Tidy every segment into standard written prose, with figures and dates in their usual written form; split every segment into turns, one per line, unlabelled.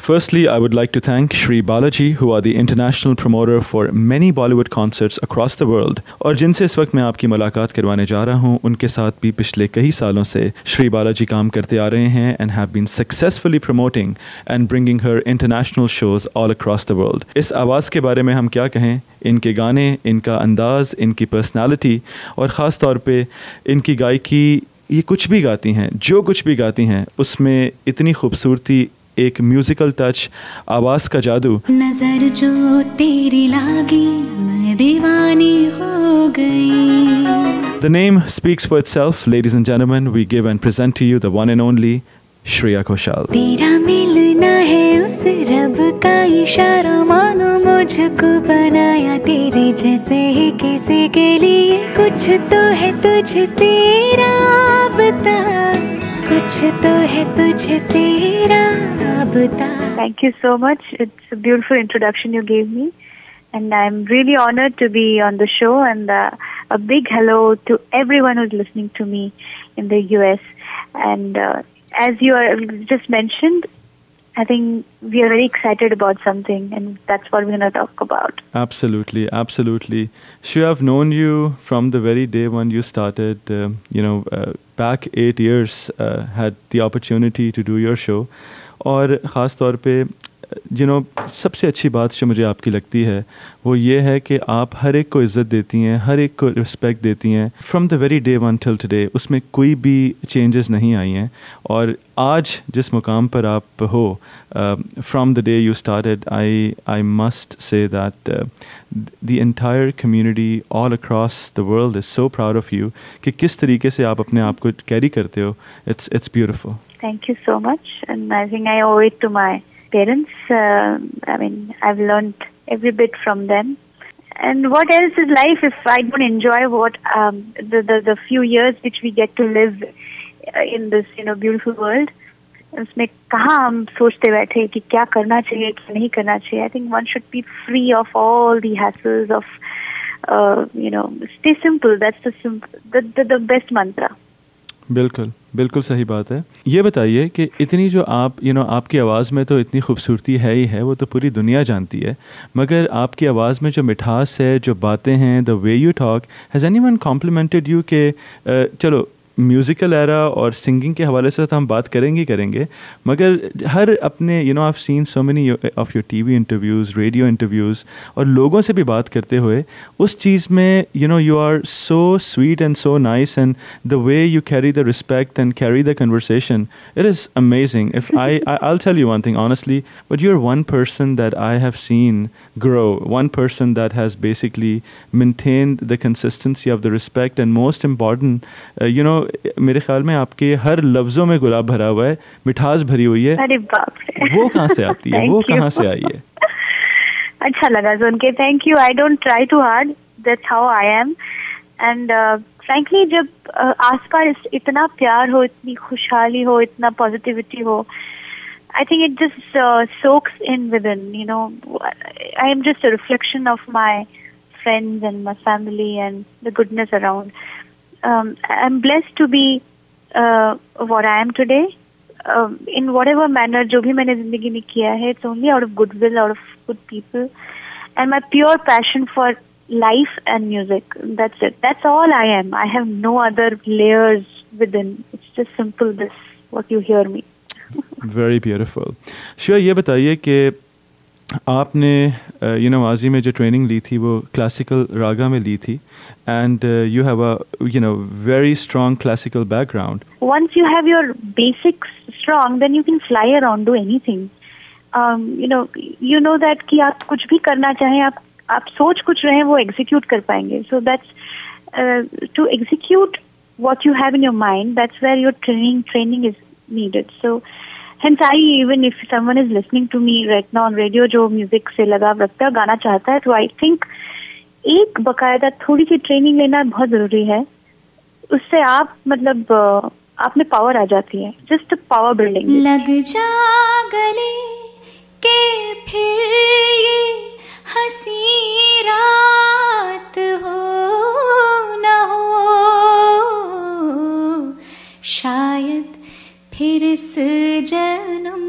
Firstly, I would like to thank Shri Balaji, who are the international promoter for many Bollywood concerts across the world. और जिनसे इस वक्त मैं आपकी मुलाकात करवाने जा रहा हूँ, उनके साथ भी पिछले कई सालों से श्री बालाजी काम करते आ रहे हैं and have been successfully promoting and bringing her international shows all across the world. इस आवाज़ के बारे में हम क्या कहें? इनके गाने, इनका अंदाज़, इनकी पर्सनालिटी और ख़ास तौर पे इनकी गायकी, ये कुछ भी गाती हैं, जो कुछ भी गाती हैं, उसमें इतनी खूबसूरती, एक म्यूजिकल टच, आवाज़ का जादू।
नजर जो तेरी लागी मैं दीवानी हो गई।
The name speaks for itself, ladies and gentlemen. We give and present to you the one and only Shreya Ghoshal.
तेरा मिलना है उस रब का इशारा, मानो मुझको बनाया तेरे जैसे ही किसी के लिए। कुछ तो है तुझसे राबता, कुछ तो है तुझसे राबता।
Thank you so much. It's a beautiful introduction you gave me, and I'm really honored to be on the show. And a big hello to everyone who's listening to me in the US. And as you just mentioned, I think we are very excited about something, and that's what we're going to talk about.
Absolutely, absolutely. Shreya, I've known you from the very day when you started, back 8 years, had the opportunity to do your show. और ख़ास तौर पे सबसे अच्छी बात जो मुझे आपकी लगती है वो ये है कि आप हर एक को इज़्ज़त देती हैं, हर एक को रिस्पेक्ट देती हैं from the very day one till today. उसमें कोई भी चेंजेस नहीं आई हैं और आज जिस मुकाम पर आप हो, from the day you started, I must say that the entire community all across the world is so proud of you कि किस तरीके से आप अपने आप को कैरी करते हो। It's beautiful.
Thank you so much, and I think I owe it to my parents. I mean, I've learned every bit from them. And what else is life if I don't enjoy what the few years which we get to live in this beautiful world? उसमें कहाँ हम सोचते बैठे कि क्या करना चाहिए, क्या नहीं करना चाहिए. I think one should be free of all the hassles of stay simple. That's the best mantra.
बिल्कुल बिल्कुल सही बात है। ये बताइए कि इतनी जो आप आपकी आवाज़ में तो इतनी खूबसूरती है ही है, वो तो पूरी दुनिया जानती है, मगर आपकी आवाज़ में जो मिठास है, जो बातें हैं, the way you talk, has anyone complimented you के चलो म्यूज़िकल एरा और सिंगिंग के हवाले से तो हम बात करेंगे, मगर हर अपने I have seen so many of your TV interviews, radio interviews, और लोगों से भी बात करते हुए उस चीज़ में you are so sweet and so nice, and the way you carry the respect and carry the conversation, it is amazing. If I'll tell you one thing honestly, but you're one person that I have seen grow, one person that has basically maintained the consistency of the respect, and most important, मेरे ख्याल में आपके हर लफ्ज़ों में गुलाब भरा हुआ है, मिठास भरी हुई है.
अरे बाप रे,
वो कहाँ से आती है, वो कहाँ से आई है?
अच्छा लगा सुन के, thank you. I don't try too hard, that's how I am. And frankly जब आसपास इतना प्यार हो, इतनी खुशहाली हो, इतना पॉजिटिविटी हो, I think it just soaks in within. I am just a reflection of my friends and my family and the goodness around. I'm blessed to be what I am today. In whatever manner, जो भी मैंने जिंदगी में किया है, it's only out of goodwill, out of good people, and my pure passion for life and music. That's it. That's all I am. I have no other layers within. It's just simple. This what you hear me.
Very beautiful. Sure, ये बताइए कि आपने माजी में जो training ली थी वो classical रागा में ली थी, and you have a very strong classical background.
Once you have your basics strong, then you can fly around, do anything. You know that कि आप कुछ भी करना चाहें, आप सोच कुछ रहे हैं, वो execute कर पाएंगे. So that's to execute what you have in your mind. That's where your training is needed. So hence even if someone is listening to me right now on radio जो म्यूजिक से लगाव रखता है, गाना चाहता है, तो आई थिंक एक बकायदा थोड़ी सी ट्रेनिंग लेना बहुत जरूरी है. उससे आप आप में पावर आ जाती है. Just power building.
लग जा गले के फिर ये हंसी रात हो न हो, शायद फिर इस जन्म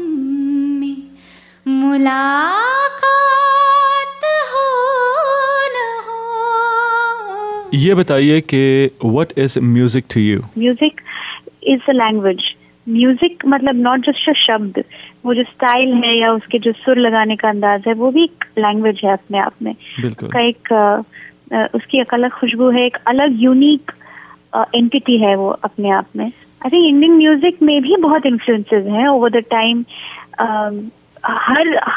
में मुलाकात हो न हो।
ये बताइए कि what is music to you?
Music is a language. Music मतलब नॉट जस्ट अ शब्द, वो जो स्टाइल है या उसके जो सुर लगाने का अंदाज है वो भी एक लैंग्वेज है अपने आप में।
बिल्कुल।
का एक उसकी एक अलग खुशबू है, एक अलग यूनिक एंटिटी है वो अपने आप में। आई थिंक इंडियन म्यूजिक में भी बहुत इन्फ्लुएंसेस हैं ओवर द टाइम।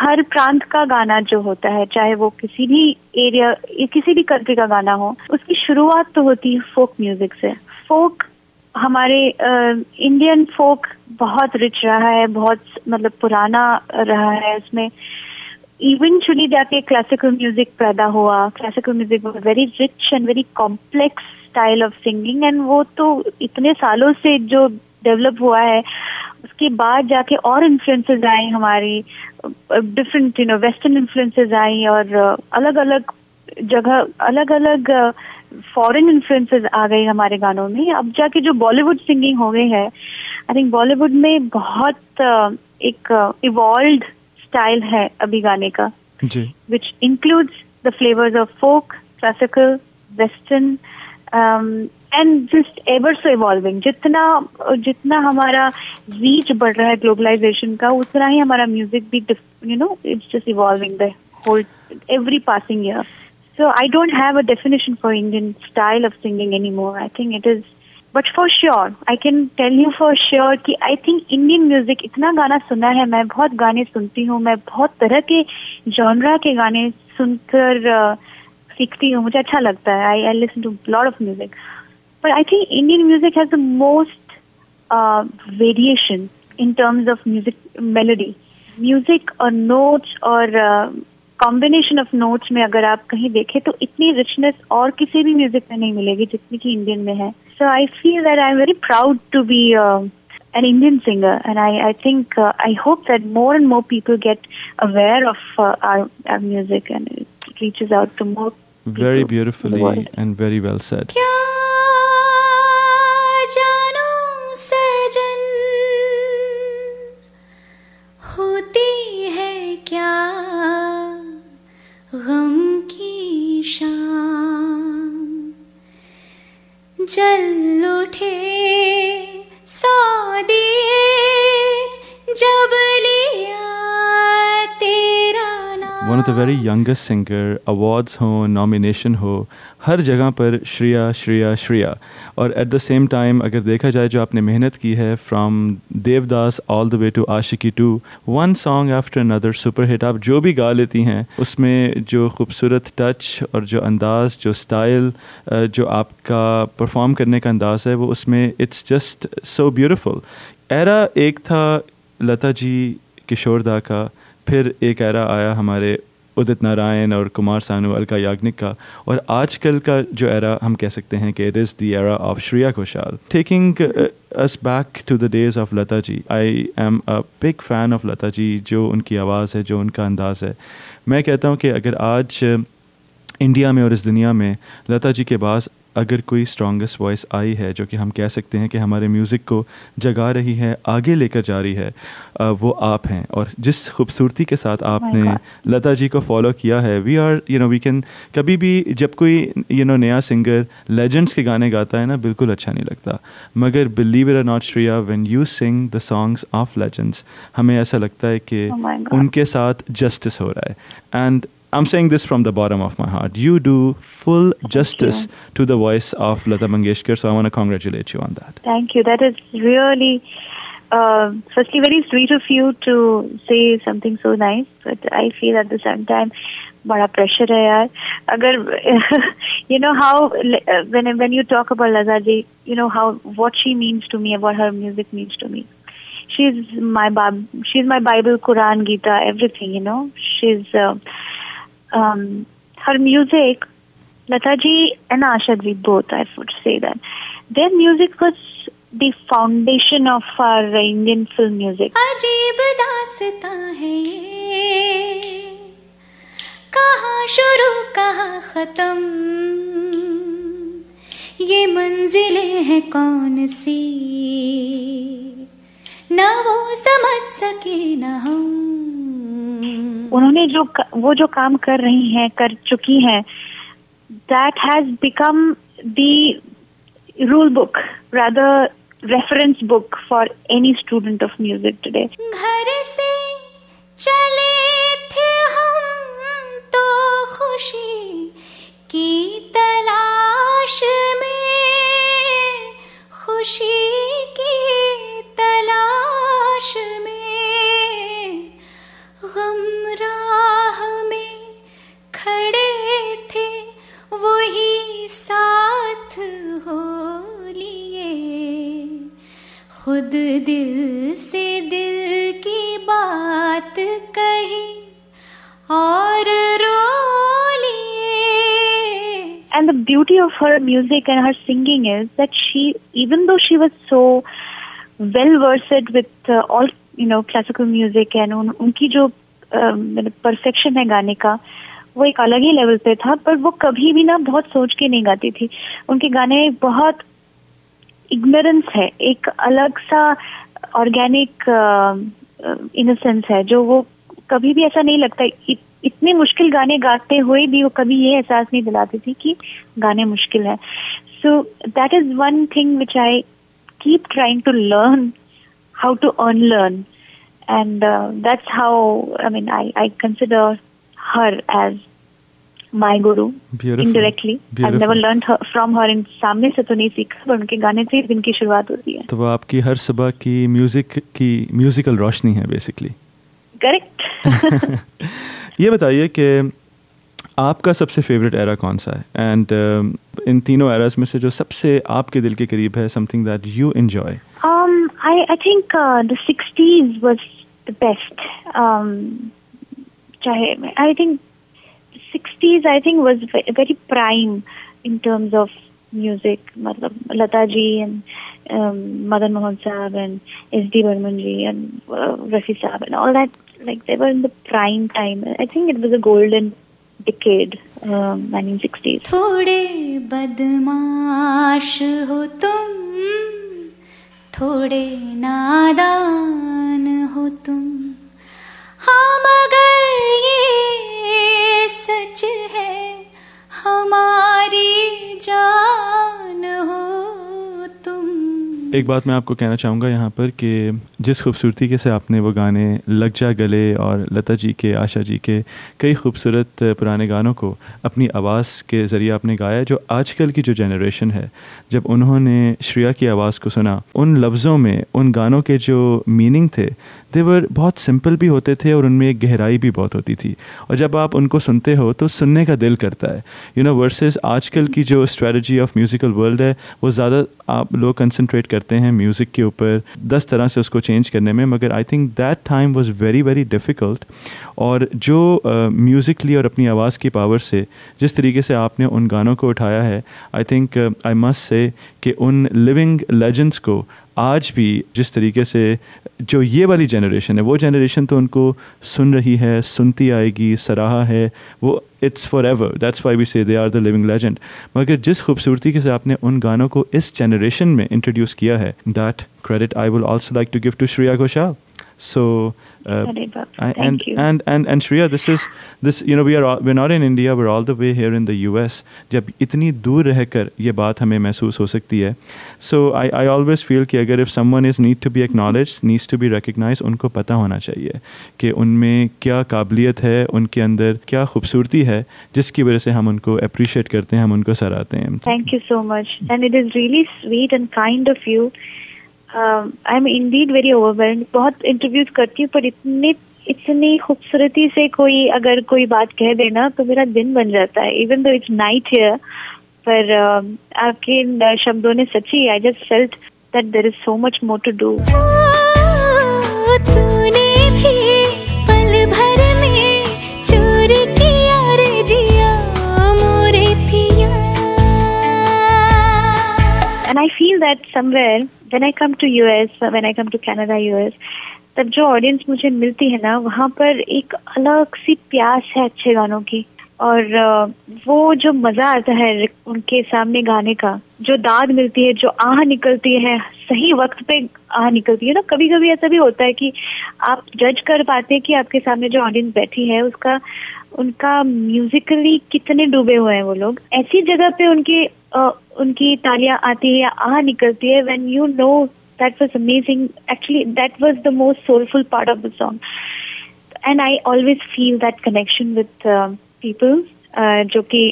हर प्रांत का गाना जो होता है, चाहे वो किसी भी एरिया, किसी भी कंट्री का गाना हो, उसकी शुरुआत तो होती है फोक म्यूजिक से। फोक हमारे इंडियन फोक बहुत रिच रहा है, बहुत मतलब पुराना रहा है। उसमें इवेंचुअली जाके क्लासिकल म्यूजिक पैदा हुआ। Classical music very rich and very complex style of singing, and वो तो इतने सालों से जो डेवलप हुआ है, उसके बाद जाके और इन्फ्लुएंसेस आई हमारी, डिफरेंट वेस्टर्न इन्फ्लुएंसेस आई, और अलग अलग जगह अलग अलग फॉरेन इन्फ्लुएंसेस आ गई हमारे गानों में। अब जाके जो बॉलीवुड सिंगिंग हो गई है, आई थिंक बॉलीवुड में बहुत एक इवॉल्व्ड स्टाइल है अभी गाने का, which includes the flavours of folk, classical, western, and just ever so evolving. जितना हमारा रीच बढ़ रहा है ग्लोबलाइजेशन का, उतना ही हमारा म्यूजिक भी it's just evolving the whole every passing year. So I don't have a definition for Indian style of singing anymore. I think it is, but for sure, I can tell you for sure कि I think Indian music, इतना गाना सुना है मैं, बहुत गाने सुनती हूँ मैं, बहुत तरह के जॉनरा के गाने सुनकर सीखती हूँ, मुझे अच्छा लगता है। I listen to a lot of music, but I think Indian music has the most variation in terms of music melody, music और notes और कॉम्बिनेशन ऑफ नोट्स में अगर आप कहीं देखें तो इतनी रिचनेस और किसी भी म्यूजिक में नहीं मिलेगी जितनी कि इंडियन में है। So I feel that I am very proud to be an Indian singer, and I think I hope that more and more people get aware of our music and it reaches out to more people.
Very beautifully and very well said.
क्या जानो सजन होती है क्या गम की शाम, जल उठे सौ दिए जब लिया तेरा नाम।
One of the very youngest singer, awards हो, nomination हो, हर जगह पर श्रेया श्रेया श्रेया। और at the same time अगर देखा जाए जो आपने मेहनत की है, from Devdas all the way to Aashiqui 2, one song after another super hit। आप जो भी गा लेती हैं उसमें जो खूबसूरत टच और जो अंदाज़, जो स्टाइल, जो आपका परफॉर्म करने का अंदाज़ है, वो उसमें it's just so beautiful। Era एक था लता जी, किशोर दा का, फिर एक एरा आया हमारे उदित नारायण और कुमार सानू, अलका याग्निक का, और आजकल का जो एरा हम कह सकते हैं कि it is the era of Shreya Ghoshal. Taking us back to the days of Lata ji, I am a big fan of Lata ji. जो उनकी आवाज़ है, जो उनका अंदाज़ है, मैं कहता हूँ कि अगर आज इंडिया में और इस दुनिया में लता जी के पास अगर कोई स्ट्रॉन्गेस्ट वॉइस आई है जो कि हम कह सकते हैं कि हमारे म्यूज़िक को जगा रही है, आगे लेकर जा रही है, वो आप हैं। और जिस खूबसूरती के साथ आपने लता जी को फॉलो किया है, वी आर वी कैन, कभी भी जब कोई नया सिंगर लेजेंड्स के गाने गाता है ना, बिल्कुल अच्छा नहीं लगता, मगर बिलीव इट और not Shreya, when you sing the songs of legends, हमें ऐसा लगता है कि उनके साथ जस्टिस हो रहा है। And I'm saying this from the bottom of my heart. You do full justice to the voice of Lata Mangeshkar, so I want to congratulate you on that.
Thank you. That is really, firstly, very sweet of you to say something so nice. But I feel at the same time, बड़ा pressure है यार. अगर you know how when you talk about Lata ji, you know how what she means to me, what her music means to me. She's my Bible, Quran, Gita, everything. She's her music, Lata ji and Asha ji both, I would say that their music was the foundation of our Indian film music.
अजीब दास्तां है ये, कहाँ शुरू कहाँ खत्म, ये मंजिलें हैं कौन सी, न वो समझ सके न हम।
उन्होंने वो जो काम कर रही हैं, कर चुकी हैं, that has become the rule book, rather reference book for any student of music today.
घर से चले थे हम तो खुशी की तलाश में, खुशी की तलाश में, गम राह में खड़े थे वही साथ हो लिए, खुद दिल से दिल की बात कही और रो लिए.
And the beauty of her music and her singing is that she, even though she was so well versed with all classical music and उनकी जो परफेक्शन है गाने का वो एक अलग ही लेवल पे था, पर वो कभी भी ना बहुत सोच के नहीं गाती थी. उनके गाने बहुत इग्नोरेंस है, एक अलग सा ऑर्गेनिक इनोसेंस है जो वो कभी भी ऐसा नहीं लगता. इतने मुश्किल गाने गाते हुए भी वो कभी ये एहसास नहीं दिलाती थी कि गाने मुश्किल है. So that is one thing which I keep trying to learn how to unlearn, and that's how I consider her as my guru. Beautiful. Indirectly. Beautiful. I've never learned from her in सामने से तो नहीं सीखा, पर उनके गाने से दिन की शुरुआत होती है.
तो वो आपकी हर सुबह की म्यूजिकल रोशनी है बेसिकली.
करेक्ट.
ये बताइए कि आपका सबसे फेवरेट एरा कौन सा है, एंड इन तीनों एरास में से जो सबसे आपके दिल के करीब है, something that you enjoy.
I think the 60s was the best. I think 60s was very prime in terms of music. मतलब Lata ji and Madan Mohan Saab and S.D. Burman ji and Rafi Saab and all that, like they were in the prime time. I think it was a golden decade, 1960s.
थोड़े बदमाश हो तुम, थोड़े नादान हो तुम, हाँ मगर ये सच है हमारी जान हो तुम.
एक बात मैं आपको कहना चाहूँगा यहाँ पर कि जिस खूबसूरती के से आपने वो गाने लग जा गले और लता जी के, आशा जी के कई खूबसूरत पुराने गानों को अपनी आवाज़ के ज़रिए आपने गाया, जो आजकल की जो जनरेशन है जब उन्होंने श्रेया की आवाज़ को सुना, उन लफ्ज़ों में उन गानों के जो मीनिंग थे देवर बहुत सिंपल भी होते थे और उनमें एक गहराई भी बहुत होती थी, और जब आप उनको सुनते हो तो सुनने का दिल करता है. वर्सेस आजकल की जो स्ट्रेटजी ऑफ म्यूज़िकल वर्ल्ड है वो ज़्यादा आप लोग कंसंट्रेट करते हैं म्यूज़िक के ऊपर 10 तरह से उसको चेंज करने में, मगर I think that time was very very difficult. और जो म्यूज़िकली और अपनी आवाज़ की पावर से जिस तरीके से आपने उन गानों को उठाया है, I think I must say कि उन लिविंग लेजेंड्स को आज भी जिस तरीके से जो ये वाली जनरेशन है, वो जनरेशन तो उनको सुन रही है, सुनती आएगी, सराहा है, वो it's forever. That's why we say they are the living legend. मगर जिस खूबसूरती के से आपने उन गानों को इस जनरेशन में इंट्रोड्यूस किया है, that credit I will also like to give to Shreya Ghoshal. So
thank you.
And Shreya, this we're not in India, we're all the way here in the US. जब इतनी दूर रहकर ये बात हमें महसूस हो सकती है. So I always feel कि अगर if someone is need to be acknowledged, needs to be recognized, उनको पता होना चाहिए कि उनमें क्या काबिलियत है, उनके अंदर क्या खूबसूरती है जिसकी वजह से हम उनको अप्रिशिएट करते हैं, हम उनको सराहते हैं.
Thank you so much, and it is really sweet and kind of you. I'm indeed very overwhelmed. बहुत इंटरव्यूज करती हूँ पर इतनी खूबसूरती से अगर कोई बात कह देना तो मेरा दिन बन जाता है. Even though it's night here, पर आपके इन शब्दों ने सच्ची I just felt that there is so much more to do.
तूने भी पल भर में चोरी किया रे जिया मोरे पिया.
And I feel that somewhere when I come to US, when I come to Canada, US, तब जो ऑडियंस मुझे मिलती है ना, वहाँ पर एक अलग सी प्यास है अच्छे गानों की, और वो जो मजा आता है उनके सामने गाने का, जो दाद मिलती है, जो आह निकलती है, सही वक्त पे आह निकलती है ना. कभी कभी ऐसा भी होता है कि आप जज कर पाते हैं कि आपके सामने जो ऑडियंस बैठी है उनका म्यूजिकली कितने डूबे हुए हैं वो लोग। ऐसी जगह पे उनकी तालियां आती है या आह निकलती है, when you know that was amazing, actually that was the most soulful part of the song, and I always feel that connection with people जो कि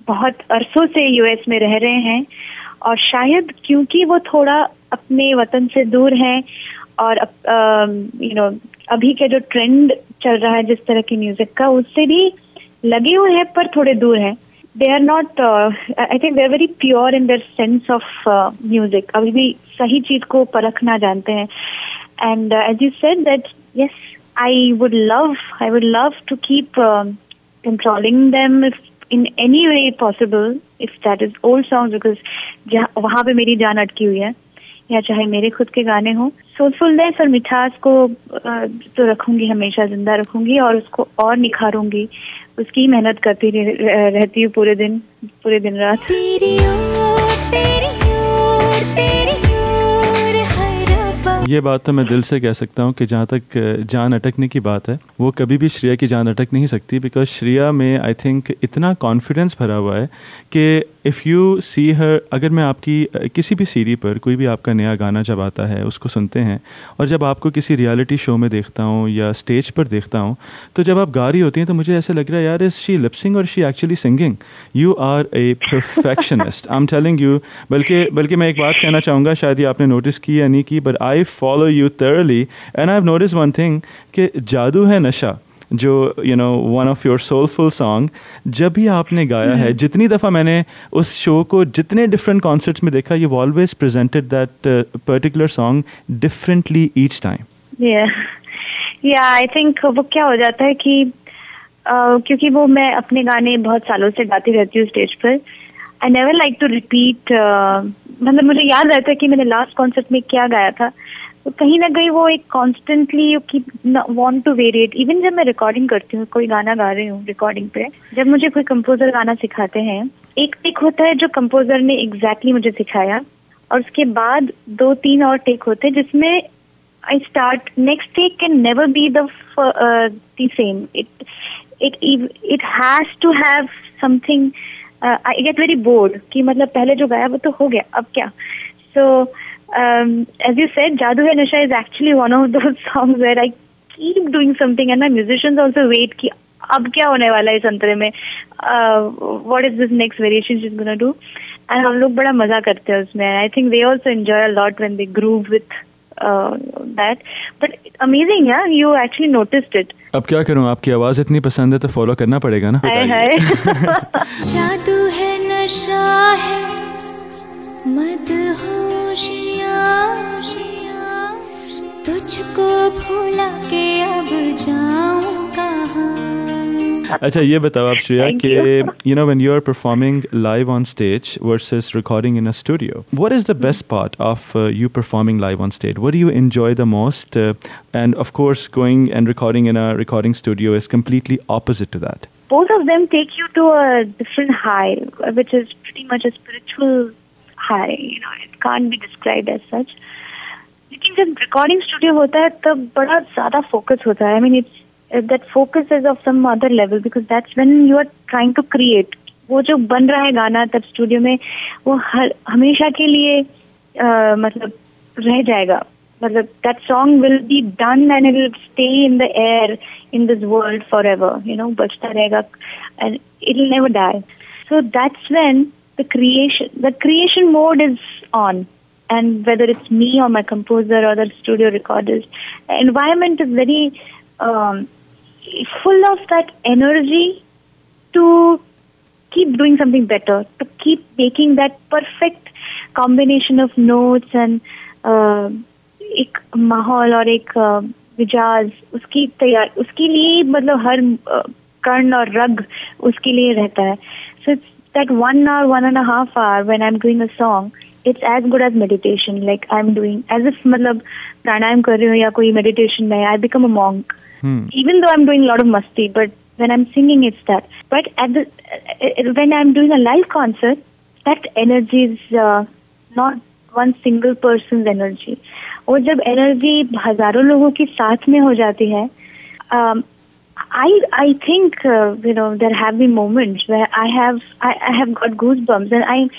बहुत अरसों से यूएस में रह रहे हैं, और शायद क्योंकि वो थोड़ा अपने वतन से दूर हैं और अभी के जो ट्रेंड चल रहा है जिस तरह की म्यूजिक का, उससे भी लगे हुए हैं पर थोड़े दूर हैं। They are not, I think they are very pure in their sense of music, अभी भी सही चीज को परखना जानते हैं। And as you said that yes, I would love to keep controlling them in any way possible, if that is old songs, because वहाँ पे मेरी जान अटकी हुई है, या चाहे मेरे खुद के गाने हो, सोलफुलनेस और मिठास को तो रखूंगी, हमेशा जिंदा रखूंगी और उसको और निखारूंगी। उसकी मेहनत करती रहती हूँ पूरे दिन रात।
ये बात तो मैं दिल से कह सकता हूँ कि जहाँ तक जान अटकने की बात है, वो कभी भी श्रेया की जान अटक नहीं सकती, बिकॉज श्रेया में आई थिंक इतना कॉन्फिडेंस भरा हुआ है कि इफ़ यू सी हर, अगर मैं आपकी किसी भी सीडी पर कोई भी आपका नया गाना जब आता है उसको सुनते हैं, और जब आपको किसी रियलिटी शो में देखता हूँ या स्टेज पर देखता हूँ, तो जब आप गा रही होती हैं तो मुझे ऐसा लग रहा है यार, इज शी लिपसिंग और she actually singing? You are a perfectionist, I am telling you. बल्कि मैं एक बात कहना चाहूँगा, शायद ये आपने नोटिस की या नहीं की, but I follow you thoroughly and I've noticed one thing कि जादू है नशा, जो one of your soulful song, जब भी आपने गाया है, जितनी दफ़ा मैंने उस शो को जितने डिफरेंट कॉन्सर्ट्स में देखा, you always presented that particular song differently each time.
या आई थिंक वो क्या हो जाता है कि क्योंकि वो मैं अपने गाने बहुत सालों से गाती रहती हूँ स्टेज पर, I never like to repeat, मतलब मुझे याद रहता है कि मैंने लास्ट कॉन्सर्ट में क्या गाया था, तो कहीं ना कहीं वो एक constantly you keep want to variate. Even जब मैं रिकॉर्डिंग करती हूँ, कोई गाना गा रही हूँ रिकॉर्डिंग पे, जब मुझे कोई कंपोजर गाना सिखाते हैं, एक टेक होता है जो कंपोजर ने एग्जैक्टली मुझे सिखाया, और उसके बाद 2-3 और टेक होते हैं जिसमें I start, next take can never be the same, it has to have something. I get very bored कि मतलब पहले जो गाया वो तो हो गया, अब क्या। सो as you said, Jadoo Hai Nasha is actually one of those songs where I keep doing something and my musicians also wait कि अब क्या होने वाला है इस अंतरे में, what is this next variation she's gonna do, and हम लोग बड़ा मजा करते हैं उसमें। I think they also enjoy a lot when they groove with that, but amazing, yeah, you actually noticed it।
अब क्या करूँ, आपकी आवाज़ इतनी पसंद है तो फॉलो करना पड़ेगा ना।
हाय
जादू है नशा है मदहोशियाँ, तुझको भूला के अब जाऊँ कहाँ।
अच्छा, ये बताओ आप श्रेया कि when you are performing live on stage versus recording in a studio, what is the best part of you performing live on stage? What do you enjoy the most? And of course, going and recording in a recording studio is completely opposite to that.
Both of them take you to a different high, which is pretty much a spiritual high, it can't be described as such. लेकिन जब recording studio होता है तब बड़ा ज्यादा focus होता है। I mean, that focus is of some other level because that's when you are trying to create. वो जो बन रहा है गाना तब स्टूडियो में, वो हमेशा के लिए मतलब रह जाएगा, मतलब that song will be done and it will stay in the air in this world forever, बजता रहेगा and it will never die. So that's when the creation mode is on, and whether it's me or my composer or the studio recorders, the environment is very full of that energy to keep doing something better, to keep making that perfect combination of notes and एक माहौल और एक मिजाज उसके लिए मतलब हर कर्ण और रग उसके लिए रहता है। So it's that 1 hour, 1.5 hour when I'm doing a song, it's as good as meditation. Like I'm doing as if मतलब प्राणायाम कर रही हूँ या कोई meditation में, I become a monk. Even though I'm doing a lot of masti, but when I'm singing, it's that. But when I'm doing a live concert, that energy is not one single person's energy. वो जब energy हजारों लोगों के साथ में हो जाती है, I think there have been moments where I have got goosebumps and I'm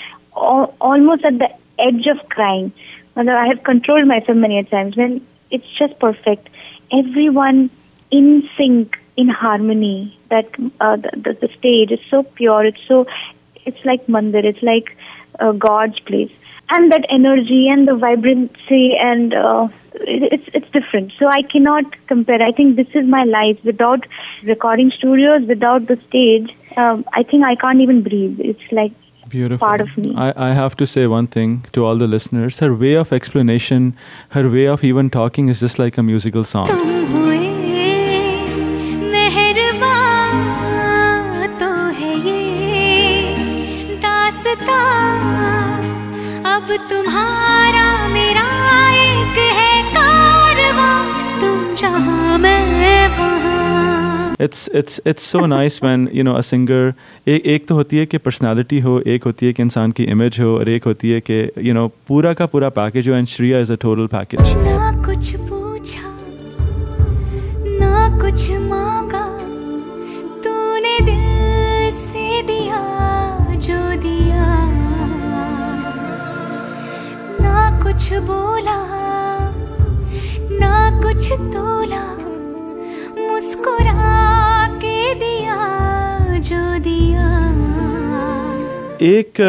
almost at the edge of crying. I have controlled myself many times when it's just perfect. Everyone in sync, in harmony. That the stage is so pure. It's like mandir. It's like God's place. And that energy and the vibrancy and it's different. So I cannot compare. I think this is my life. Without recording studios, without the stage, I think I can't even breathe. It's like
beautiful.
Part of me.
I have to say one thing to all the listeners. Her way of explanation, her way of even talking is just like a musical song.
अब तुम्हारा मेरा एक है कारवां, तुम जहाँ मैं वहाँ।
It's so nice when a singer एक तो होती है कि पर्सनालिटी हो, एक होती है कि इंसान की इमेज हो, और एक होती है कि पूरा का पूरा पैकेज हो, and Shreya is a total package.
ना कुछ पूछा ना कुछ मांगा, तूने दिल से दिया जो दिया, ना कुछ बोला ना कुछ तोला, मुस्कुरा के दिया जो दिया।
एक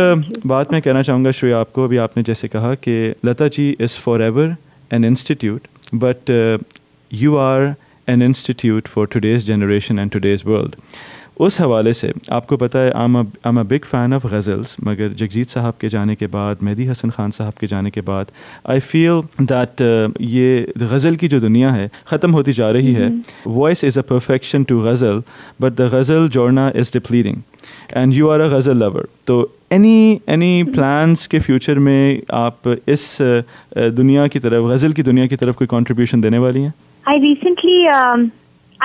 बात मैं कहना चाहूँगा श्रेया आपको, अभी आपने जैसे कहा कि Lata ji is forever an institute, but you are an institute for today's generation and today's world. उस हवाले से आपको पता है I am a big fan of ghazals, मगर जगजीत साहब के जाने के बाद, मेहदी हसन ख़ान साहब के जाने के बाद आई फील दैट ये गज़ल की जो दुनिया है ख़त्म होती जा रही है। Voice is a perfection to ghazal, but the ghazal जॉर्ना is depleting, and you are a ghazal lover. तो एनी प्लान्स के फ्यूचर में आप इस दुनिया की तरफ, गज़ल की दुनिया की तरफ कोई कंट्रीब्यूशन देने वाली हैं?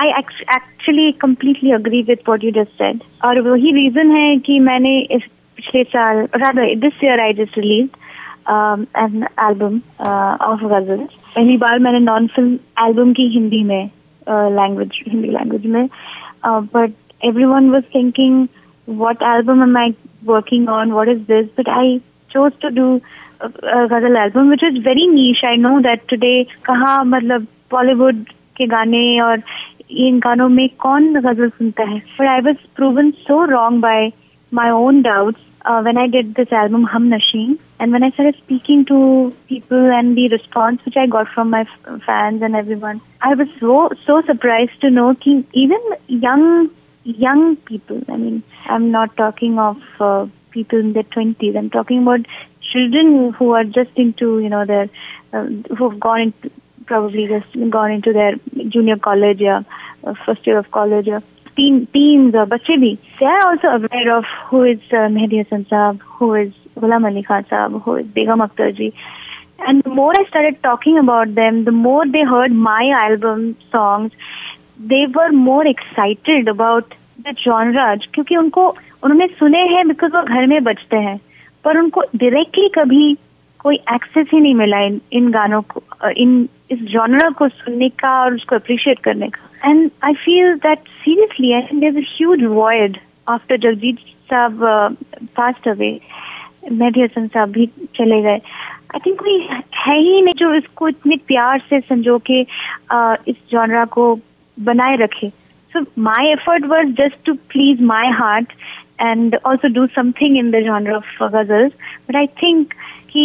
I actually completely agree with what you just said. और वही reason है कि मैंने इस पिछले साल, rather this year I just released an album of ghazals. पहली बार मैंने non-film album की हिंदी में हिंदी language में, but everyone was thinking what album am I working on, what is this, but I chose to do a ghazal album which is very niche. I know that today कहाँ मतलब Bollywood के गाने और इन गानों में कौन गजल सुनता है, but I was proven so wrong by my own doubts when I did this album Hum Nasheem, and when I started speaking to people and the response which I got from my fans and everyone, I was so surprised to know that even young people, I mean I'm not talking of people in their 20s, I'm talking about children who are just into their who have probably just gone into their junior college or first year of college or teens or बच्चे भी, they are also aware of who is Mehdi Hasan Saab, who is Ghulam Ali Khan Saab, who is Begum Akhtar ji. And the more I started talking about them, the more they heard my album songs, they were more excited about the genre, क्योंकि उन्होंने सुने हैं because वो घर में बजते हैं, पर उनको directly कभी कोई एक्सेस ही नहीं मिला इन गानों को, इस जॉनरा को सुनने का और उसको अप्रिशिएट करने का। And I feel that seriously I think there is a huge void after Jagjit Sahab passed away, Mehdi Hasan साहब भी चले गए। आई थिंक कोई है ही नहीं जो इसको इतने प्यार से संजो के इस जॉनरा को बनाए रखे। So my effort was just to please my heart and also do something in the genre of ghazals, but I think कि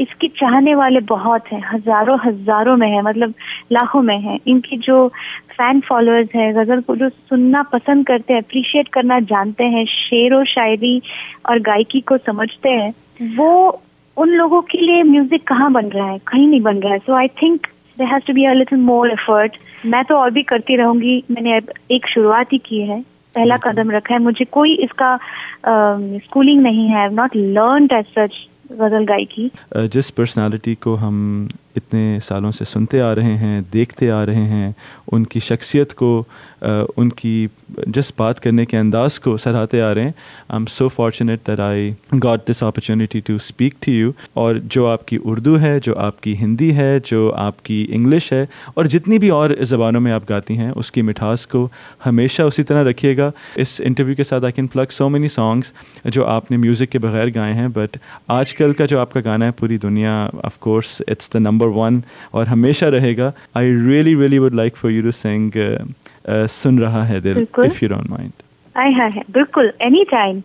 इसके चाहने वाले बहुत हैं, हजारों में है, मतलब लाखों में है। इनकी जो फैन फॉलोअर्स हैं, गजल को जो सुनना पसंद करते हैं, अप्रिशिएट करना जानते हैं, शेर और शायरी और गायकी को समझते हैं, वो उन लोगों के लिए म्यूजिक कहाँ बन रहा है, कहीं नहीं बन रहा है। So I think there has to be a little more effort. मैं तो और भी करती रहूंगी, मैंने एक शुरुआत ही की है, पहला कदम रखा है, मुझे कोई इसका स्कूलिंग नहीं है, I have not learned as such ghazal gayaki.
जिस पर्सनालिटी को हम इतने सालों से सुनते आ रहे हैं, देखते आ रहे हैं, उनकी शख्सियत को, उनकी जिस बात करने के अंदाज़ को सराहते आ रहे हैं। I am so fortunate that I got this opportunity to speak to you. और जो आपकी उर्दू है, जो आपकी हिंदी है, जो आपकी इंग्लिश है और जितनी भी और ज़बानों में आप गाती हैं, उसकी मिठास को हमेशा उसी तरह रखिएगा। इस इंटरव्यू के साथ I can plug so many songs जो आपने म्यूज़िक के बगैर गाए हैं, बट आजकल का जो आपका गाना है पूरी दुनिया, of course it's the number 1 और हमेशा रहेगा। I really would like for you to sing सुन रहा है दिल, इफ यू डोंट माइंड।
है बिल्कुल, any time.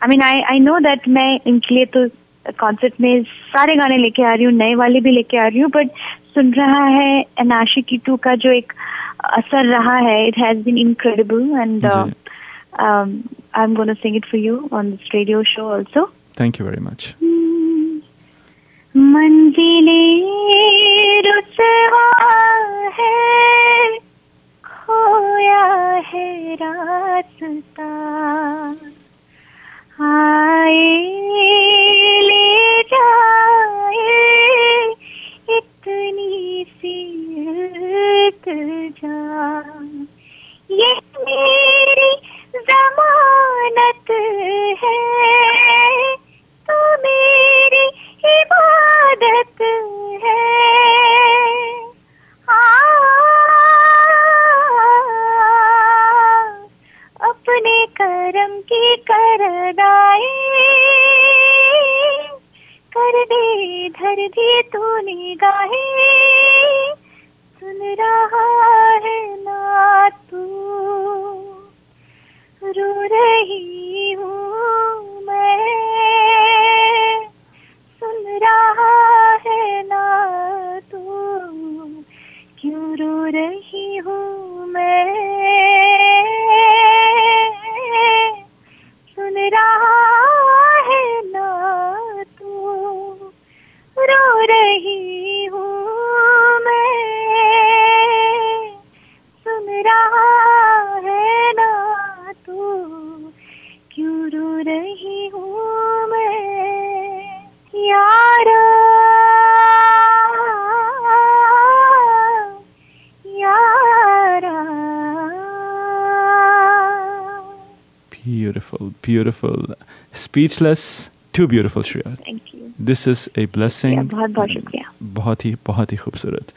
I mean I know that मैं इनके लिए तो कॉन्सर्ट में सारे गाने लेके आ रही हूँ, नए वाले भी लेके आ रही हूँ, बट सुन रहा है एंड आशिकी 2 का जो एक असर रहा है, it has been incredible and I am gonna sing it for you on this radio show also.
Thank you very much.
मंजिले रुसवा है, खोया है रास्ता, आए ले जाए इतनी सी इल्तिजा, ये मेरी ज़मानत है तो मेरी इबादत है। अपने करम की करदाई कर दे धर दी तू निगाहें, सुन रहा है ना तू, रो रही हूँ मैं, सुन रहा है ना तू, क्यों रो रही हूँ मैं, सुन रहा है ना तू, रो रही हूँ मैं, सुन रहा है ना तू, क्यों रो रही हूँ मैं, यारा यारा।
Beautiful, beautiful. Speechless, too beautiful, Shreya.
Thank you.
This is a blessing.
बहुत बहुत शुक्रिया।
बहुत ही खूबसूरत।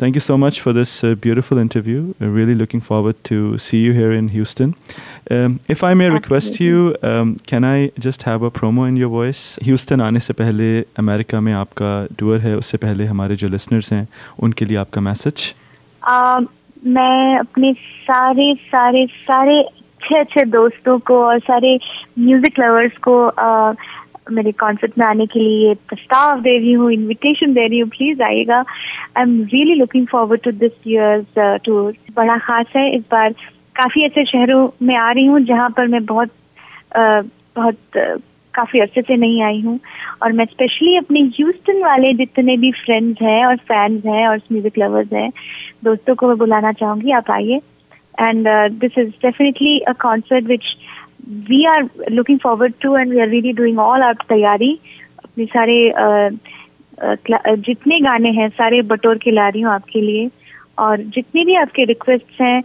Thank you so much for this beautiful interview. Really looking forward to see you here in Houston. If I may request you, can I just have a promo in your voice? Houston आने से पहले, America में आपका tour है, उससे पहले हमारे जो लिसनर्स हैं उनके लिए आपका मैसेज।
मैं अपने सारे सारे सारे अच्छे दोस्तों को और सारे म्यूजिक लवर्स को मेरे कॉन्सर्ट में आने के लिए प्रस्ताव दे रही हूँ, इनविटेशन दे रही हूँ। प्लीज आइएगा। I am really looking forward to this year's tour. बड़ा खास है, इस बार काफी ऐसे शहरों में आ रही हूँ जहाँ पर मैं काफी अरसे से नहीं आई हूँ, और मैं स्पेशली अपने ह्यूस्टन वाले जितने भी फ्रेंड्स हैं और फैंस हैं और म्यूजिक लवर्स हैं, दोस्तों को मैं बुलाना चाहूंगी, आप आइए। And this is definitely a concert which we are looking forward to and we are really doing all our taiyari. अपने सारे जितने गाने हैं सारे बटोर के ला रही हूँ आपके लिए, और जितने भी आपके रिक्वेस्ट हैं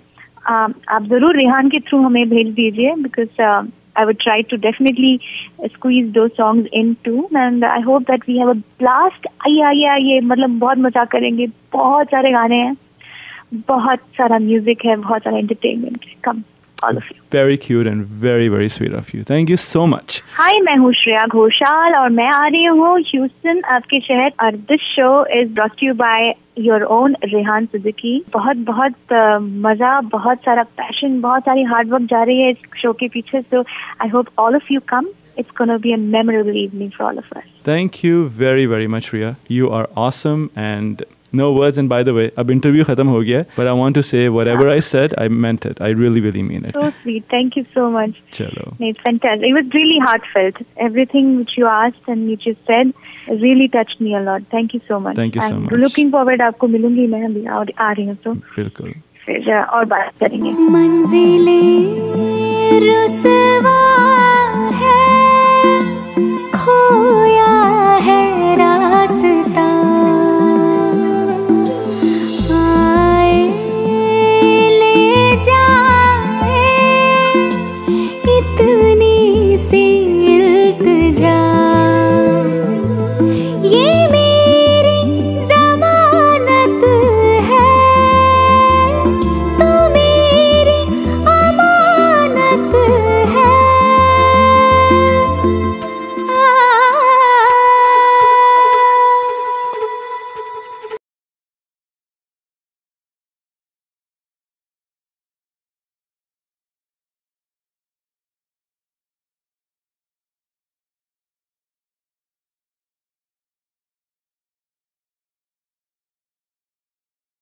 आप जरूर रेहान के थ्रू हमें भेज दीजिए, because I would try to definitely squeeze those songs in too, and I hope that we have a blast. आइए मतलब बहुत मजा करेंगे। बहुत सारे गाने हैं, बहुत सारा म्यूजिक है, बहुत सारा entertainment. Come, all of you.
Very cute and very very sweet of you. Thank you so much.
Hi, मैं हूँ श्रेया घोषाल और मैं आ रही हूँ ह्यूस्टन, आपके शहर, और this show is brought you by your own Rehan Siddiqui. बहुत मजा, बहुत सारा पैशन, बहुत सारी हार्ड वर्क जा रही है इस शो के पीछे। So I hope all of you come. It's going to be a memorable evening for all of us.
Thank you very very much, Riya. You are awesome and no words. And by the way, ab interview khatam ho gaya, but I want to say whatever I said, I meant it. I really mean it.
So sweet. Thank you so much.
Chalo.
It's fantastic. It was really heartfelt. Everything which you asked and which you said really touched me a lot. Thank you so much.
Thank you so much.
Looking forward, आपको मिलूंगी मैं अभी आ रही हूँ, तो
बिल्कुल
फिर और बात करेंगे।
मंजिले रुसवा है, खो